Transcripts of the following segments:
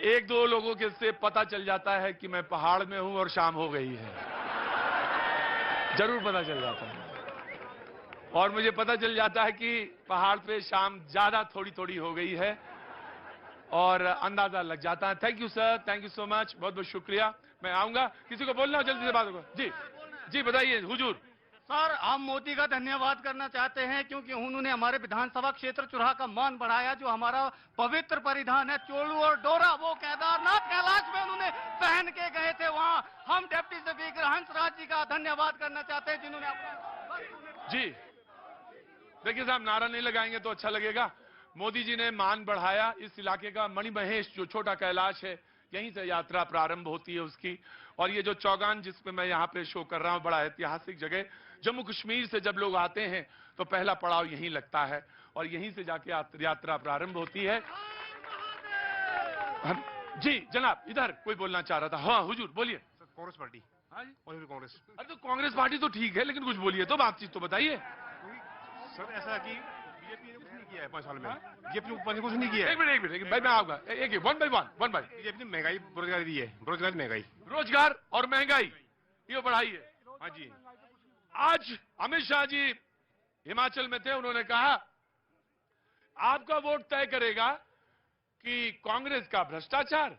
एक दो लोगों के से पता चल जाता है कि मैं पहाड़ में हूं और शाम हो गई है, जरूर पता चल जाता है। और मुझे पता चल जाता है कि पहाड़ पे शाम ज्यादा थोड़ी थोड़ी हो गई है और अंदाजा लग जाता है। Thank you sir, thank you so much, बहुत बहुत शुक्रिया। मैं आऊंगा, किसी को बोलना हो जल्दी से बात होगा। जी जी बताइए हुजूर। सर, हम मोदी का धन्यवाद करना चाहते हैं क्योंकि उन्होंने हमारे विधानसभा क्षेत्र चुराहा का मान बढ़ाया। जो हमारा पवित्र परिधान है चोलू और डोरा, वो केदारनाथ कैलाश में उन्होंने पहन के गए थे। वहां हम डिप्टी स्पीकर हंसराज जी का धन्यवाद करना चाहते हैं जिन्होंने जी देखिए साहब, नारा नहीं लगाएंगे तो अच्छा लगेगा। मोदी जी ने मान बढ़ाया। इस इलाके का मणिमहेश जो छोटा कैलाश है, यहीं से यात्रा प्रारंभ होती है उसकी। और ये जो चौगान जिसपे मैं यहाँ पे शो कर रहा हूँ, बड़ा ऐतिहासिक जगह। जम्मू कश्मीर से जब लोग आते हैं तो पहला पड़ाव यहीं लगता है और यहीं से जाके यात्रा प्रारंभ होती है। जी जनाब, इधर कोई बोलना चाह रहा था। हाँ हुजूर बोलिए। कांग्रेस पार्टी। हाँ जी कांग्रेस। अरे तो कांग्रेस पार्टी तो ठीक है, लेकिन कुछ बोलिए तो, बातचीत तो बताइए। सर ऐसा कि बीजेपी ने कुछ नहीं किया है 5 साल में। बीजेपी ने कुछ नहीं किया है। एक मिनट भाई, मैं आऊंगा। एक वन बाई वन भाई। बीजेपी ने महंगाई बेरोजगारी दी है, बेरोजगारी महंगाई। रोजगार और महंगाई ये बढ़ाई है। हाँ जी। आज अमित शाह जी हिमाचल में थे, उन्होंने कहा आपका वोट तय करेगा कि कांग्रेस का भ्रष्टाचार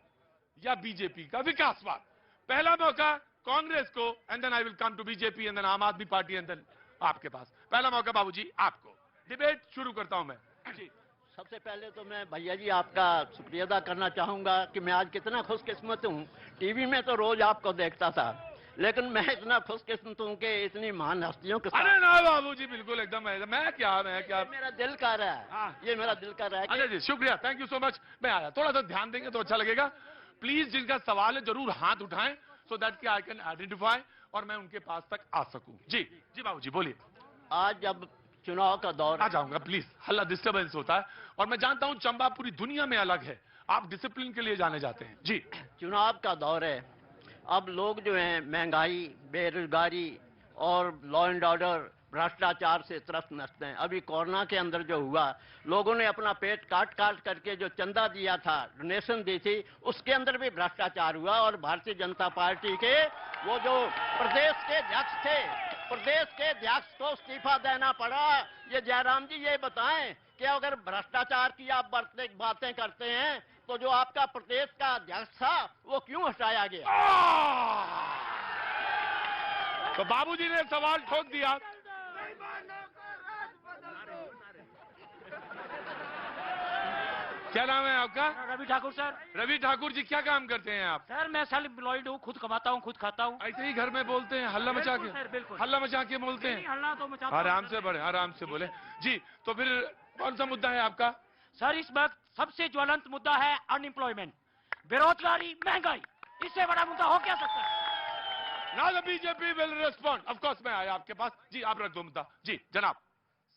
या बीजेपी का विकासवाद। पहला मौका कांग्रेस को, and then I will come to BJP and then Aam Aadmi party and then आपके पास। पहला मौका बाबूजी आपको। डिबेट शुरू करता हूं मैं। जी सबसे पहले तो मैं भैया जी आपका शुक्रिया अदा करना चाहूंगा कि मैं आज कितना खुशकिस्मत हूं। टीवी में तो रोज आपको देखता था, लेकिन मैं इतना खुशकिस्मत हूं कि इतनी महान हस्तियों के साथ। अरे ना बाबूजी, बिल्कुल एकदम मैं क्या मेरा दिल कर रहा है। हाँ। ये मेरा दिल कर रहा है अच्छा जी, शुक्रिया, थैंक यू सो मच। मैं आया, थोड़ा सा ध्यान देंगे तो अच्छा लगेगा। प्लीज जिनका सवाल है जरूर हाथ उठाएं सो दैट कि आई कैन आइडेंटिफाई और मैं उनके पास तक आ सकूं। जी जी बाबूजी बोलिए। आज जब चुनाव का दौर आ जाऊंगा प्लीज, हल्ला डिस्टर्बेंस होता है और मैं जानता हूं चंबा पूरी दुनिया में अलग है, आप डिसिप्लिन के लिए जाने जाते हैं। जी चुनाव का दौर है। अब लोग जो हैं महंगाई, बेरोजगारी और लॉ एंड ऑर्डर, भ्रष्टाचार से त्रस्त नस्त हैं। अभी कोरोना के अंदर जो हुआ, लोगों ने अपना पेट काट काट करके जो चंदा दिया था, डोनेशन दी थी, उसके अंदर भी भ्रष्टाचार हुआ। और भारतीय जनता पार्टी के वो जो प्रदेश के अध्यक्ष थे, प्रदेश के अध्यक्ष को इस्तीफा देना पड़ा। ये जयराम जी ये बताएं कि अगर भ्रष्टाचार की आप बातें करते हैं तो जो आपका प्रदेश का अध्यक्ष था वो क्यों हटाया गया? तो बाबूजी ने सवाल ठोक दिया। क्या नाम है आपका? रवि ठाकुर सर। रवि ठाकुर जी, क्या काम करते हैं आप? सर मैं सेल्फ एम्प्लॉयड हूँ, खुद कमाता हूँ, खुद खाता हूँ। ऐसे ही घर में बोलते हैं, हल्ला मचा के? सर बिल्कुल हल्ला मचा के बोलते हैं? हल्ला तो मचा। आराम से बढ़े, आराम से बोले। जी तो फिर कौन सा मुद्दा है आपका? सर इस वक्त सबसे ज्वलंत मुद्दा है अनएम्प्लॉयमेंट, बेरोजगारी, महंगाई। इससे बड़ा मुद्दा हो क्या सकता है? Now the BJP will respond. Of course मैं आया आपके पास। जी आप रख दो मुद्दा। जी जनाब।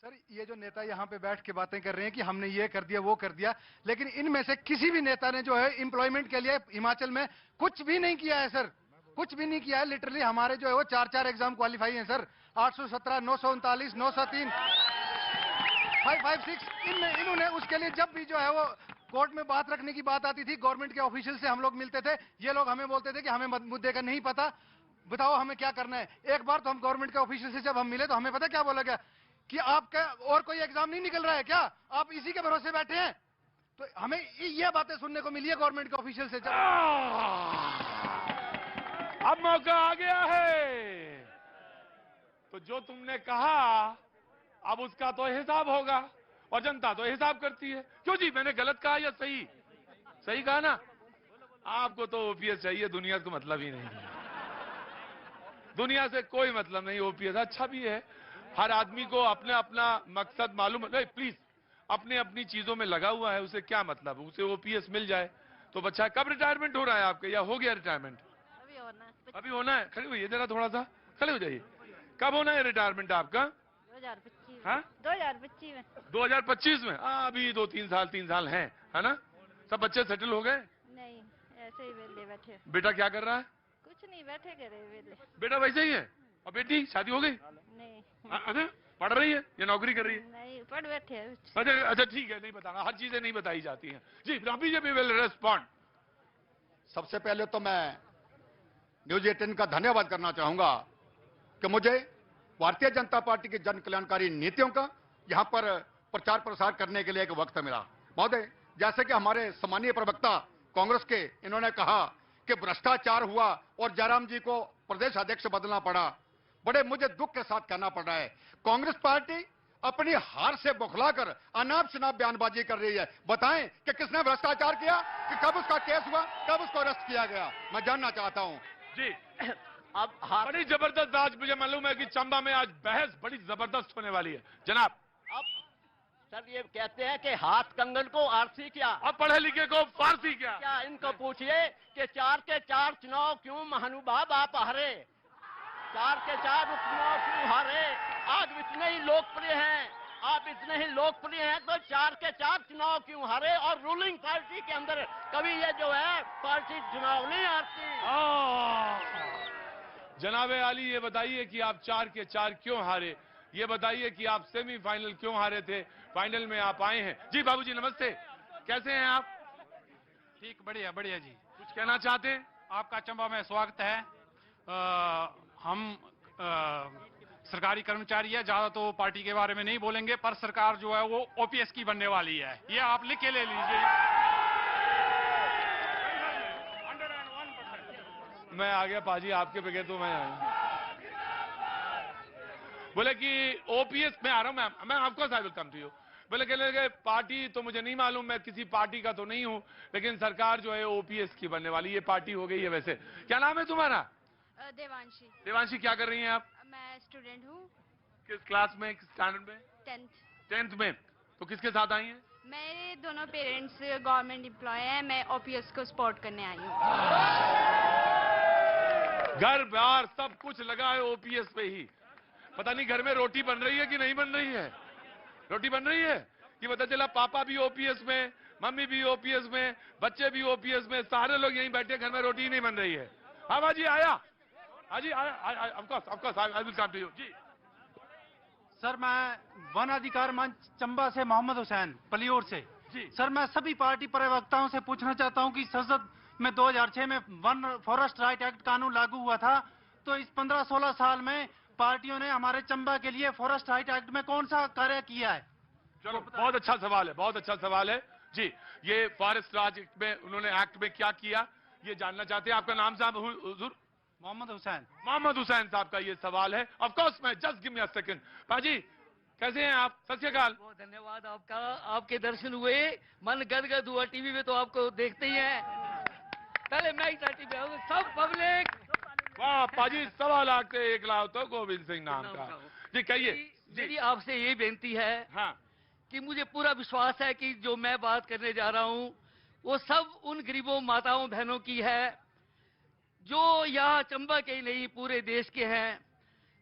सर ये जो नेता यहाँ पे बैठ के बातें कर रहे हैं कि हमने ये कर दिया वो कर दिया, लेकिन इनमें से किसी भी नेता ने जो है एम्प्लॉयमेंट के लिए हिमाचल में कुछ भी नहीं किया है सर, कुछ भी नहीं किया है। लिटरली हमारे जो है वो 4 एग्जाम क्वालिफाई हैं सर, 817, 939, 903, 556। इन्होंने उसके लिए जब भी जो है वो कोर्ट में बात रखने की बात आती थी, गवर्नमेंट के ऑफिशियल से हम लोग मिलते थे, ये लोग हमें बोलते थे कि हमें मुद्दे का नहीं पता, बताओ हमें क्या करना है। एक बार तो हम गवर्नमेंट के ऑफिशियल से जब हम मिले तो हमें पता क्या बोला गया कि आपका और कोई एग्जाम नहीं निकल रहा है क्या, आप इसी के भरोसे बैठे हैं। तो हमें ये बातें सुनने को मिली है गवर्नमेंट के ऑफिशियल से। अब मौका आ गया है, तो जो तुमने कहा अब उसका तो हिसाब होगा और जनता तो हिसाब करती है। क्यों जी, मैंने गलत कहा या सही? सही कहा ना? आपको तो ओपीएस चाहिए, दुनिया को मतलब ही नहीं है। दुनिया से कोई मतलब नहीं। ओपीएस अच्छा भी है, हर आदमी को अपना अपना मकसद मालूम है। प्लीज अपने अपनी चीजों में लगा हुआ है, उसे क्या मतलब, उसे ओपीएस मिल जाए तो बच्चा। कब रिटायरमेंट हो रहा है आपका या हो गया रिटायरमेंट? अभी होना है। खड़े होइए जरा, थोड़ा सा खड़े हो जाइए। कब होना है रिटायरमेंट आपका? 2025। हाँ 2025 में। 2025 में? अभी 3 साल हैं, है ना? सब बच्चे सेटल हो गए? नहीं, ऐसे ही वेले बैठे। बेटा क्या कर रहा है? कुछ नहीं, बैठे करे वेले। बेटा वैसे ही है। और बेटी शादी हो गई? नहीं। अच्छा, पढ़ रही है या नौकरी कर रही है? नहीं, पढ़ बैठे है। अच्छा अच्छा ठीक है, नहीं बताना, हर चीजें नहीं बताई जाती हैं। जी बीजेपी विल रेस्पॉन्ड। सबसे पहले तो मैं न्यूज 18 का धन्यवाद करना चाहूंगा कि मुझे भारतीय जनता पार्टी की जन कल्याणकारी नीतियों का यहां पर प्रचार प्रसार करने के लिए एक वक्त मिला। महोदय, जैसे कि हमारे सम्मानीय प्रवक्ता कांग्रेस के इन्होंने कहा कि भ्रष्टाचार हुआ और जयराम जी को प्रदेश अध्यक्ष बदलना पड़ा, बड़े मुझे दुख के साथ कहना पड़ रहा है, कांग्रेस पार्टी अपनी हार से बौखलाकर अनाप शनाप बयानबाजी कर रही है। बताएं कि किसने भ्रष्टाचार किया, कि कब उसका केस हुआ, कब उसको अरेस्ट किया गया, मैं जानना चाहता हूं। जी अब हाथ बड़ी जबरदस्त, आज मुझे मालूम है कि चंबा में आज बहस बड़ी जबरदस्त होने वाली है। जनाब, अब सर ये कहते हैं कि हाथ कंगन को आरसी क्या, अब पढ़े लिखे को फारसी क्या? क्या इनको पूछिए कि 4 के 4 चुनाव क्यों महानुभाव आप हारे, 4 के 4 उपचुनाव क्यों हारे? आप इतने ही लोकप्रिय हैं, आप इतने ही लोकप्रिय हैं तो 4 के 4 चुनाव क्यों हारे? और रूलिंग पार्टी के अंदर कभी ये जो है पार्टी चुनाव नहीं हारती। जनाबे आली, ये बताइए कि आप 4 के 4 क्यों हारे? ये बताइए कि आप सेमीफाइनल क्यों हारे थे, फाइनल में आप आए हैं। जी बाबूजी नमस्ते, कैसे हैं आप? ठीक, बढ़िया बढ़िया जी। कुछ कहना चाहते हैं? आपका चंबा में स्वागत है। हम सरकारी कर्मचारी है, ज्यादा तो पार्टी के बारे में नहीं बोलेंगे, पर सरकार जो है वो ओपीएस की बनने वाली है, ये आप लिख के ले लीजिए। मैं आ गया पाजी, आपके बगैर तो मैं आया। बोले कि ओपीएस में आ रहा हूं, मैं आपको I will come to you. बोले कि पार्टी तो मुझे नहीं मालूम, मैं किसी पार्टी का तो नहीं हूं, लेकिन सरकार जो है ओपीएस की बनने वाली, ये पार्टी हो गई है। वैसे क्या नाम है तुम्हारा? देवांशी। देवांशी, क्या कर रही हैं आप? मैं स्टूडेंट हूँ, किस क्लास में, किस स्टैंडर्ड में? 10th में। तो किसके साथ आई हैं? मेरे दोनों पेरेंट्स गवर्नमेंट एम्प्लॉय हैं, मैं ओपीएस को सपोर्ट करने आई हूँ। घर बार सब कुछ लगा है ओपीएस पे ही। पता नहीं घर में रोटी बन रही है कि नहीं बन रही है? रोटी बन रही है कि पता चला पापा भी ओपीएस में, मम्मी भी ओपीएस में, बच्चे भी ओपीएस में, सारे लोग यहीं बैठे, घर में रोटी ही नहीं बन रही है। हाँ बाजी आया, हाँ जी आया, of course I will come to you. जी सर, मैं वन अधिकार मंच चंबा से मोहम्मद हुसैन पलियोर से। जी सर, मैं सभी पार्टी प्रवक्ताओं से पूछना चाहता हूं कि संसद में 2006 में वन फॉरेस्ट राइट एक्ट कानून लागू हुआ था, तो इस 15-16 साल में पार्टियों ने हमारे चंबा के लिए फॉरेस्ट राइट एक्ट में कौन सा कार्य किया है? चलो, बहुत अच्छा सवाल है, बहुत अच्छा सवाल है। जी, ये फॉरेस्ट राज एक्ट में उन्होंने एक्ट में क्या किया ये जानना चाहते हैं। आपका नाम साहब? हुजूर मोहम्मद हुसैन। मोहम्मद हुसैन साहब का ये सवाल है। ऑफ कोर्स मैं just give me a second. पाजी कैसे हैं आप? सत श्री अकाल। बहुत धन्यवाद आपका, आपके दर्शन हुए, मन गदगद हुआ। टीवी में तो आपको देखते ही हैं, पहले मैं ही टीवी पे, सब पब्लिक। वाह पाजी, 1.25 लाख से 1 लाख तो गोविंद सिंह नाम का। जी कहिए। मेरी आपसे ये बेनती है हाँ, कि मुझे पूरा विश्वास है कि जो मैं बात करने जा रहा हूँ वो सब उन गरीबों माताओं बहनों की है जो यहाँ चंबा के ही नहीं पूरे देश के हैं।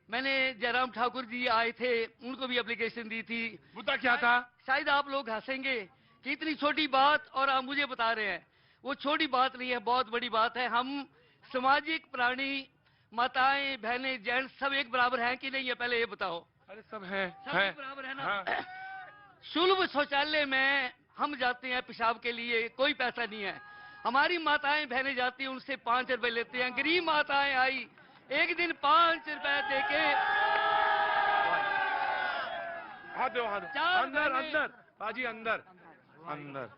मैंने जयराम ठाकुर जी आए थे, उनको भी एप्लीकेशन दी थी। मुद्दा क्या था? शायद आप लोग हंसेंगे कि इतनी छोटी बात और आप मुझे बता रहे हैं। वो छोटी बात नहीं है, बहुत बड़ी बात है। हम सामाजिक प्राणी, माताएं बहनें जेंट्स सब एक बराबर हैं कि नहीं, है पहले ये बताओ। अरे सब है, सब एक बराबर है ना? हाँ। सुलभ शौचालय में हम जाते हैं पेशाब के लिए, कोई पैसा नहीं है। हमारी माताएं बहनें जाती हैं, उनसे 5 रुपए लेते हैं। गरीब माताएं आई, एक दिन 5 रुपए देके हाथ दो, हाथ दो। अंदर अंदर पाजी, अंदर अंदर।